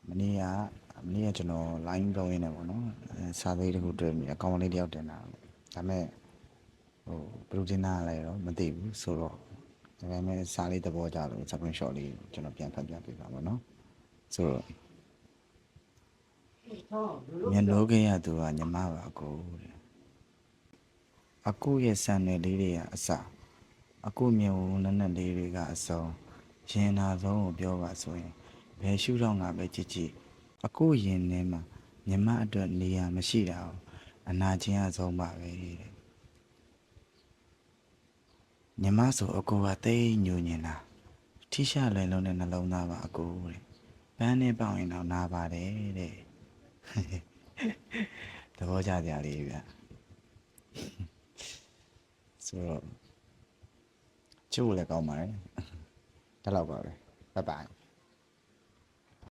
မနေ့ကကျွန်တော် line ပြောရင်းနေပေါ့နော်စာသေးတစ်ခုတွေ့မိအကောင်လေးတယောက်တင်တာဒါပေမဲ့ဘယ်လိုတင်တာလဲတော့မသိဘူးဆိုတော့ဒါပေမဲ့စာလေးသဘောကျလို့ screenshot လေးကျွန်တော်ပြန်ဖတ်ပြပေးပါမယ်နော်ဆိုတော့မျက်နှိုးခင်းရသူကညီမပါအကိုရဲ့ဆန်နယ်လေးတွေကအစအကိုမြေဝနက်နက်လေးတွေကအစုံရင်နာဆုံးကိုပြောပါဆိုရင်ဘယ်ရှုထောင့်ကပဲကြည့်ကြည့်အကိုရင်ထဲမှာညီမအတွက်နေရာမရှိတာကိုအနာချင်းအဆုံးပါပဲတဲ့ညီမဆိုအကိုကတိတ်ညိုညင်တာထိရှလွယ်လုံးတဲ့နှလုံးသားပါအကိုတဲ့ပန်းနဲ့ပေါင်ရင်တော့နာပါတယ်တဲ့သဘောကျကြလေးဗျဆိုတော့ကျိုးလည်းကောင်းပါတယ်ဒါတော့ပါပဲဘိုင်ဘိုင်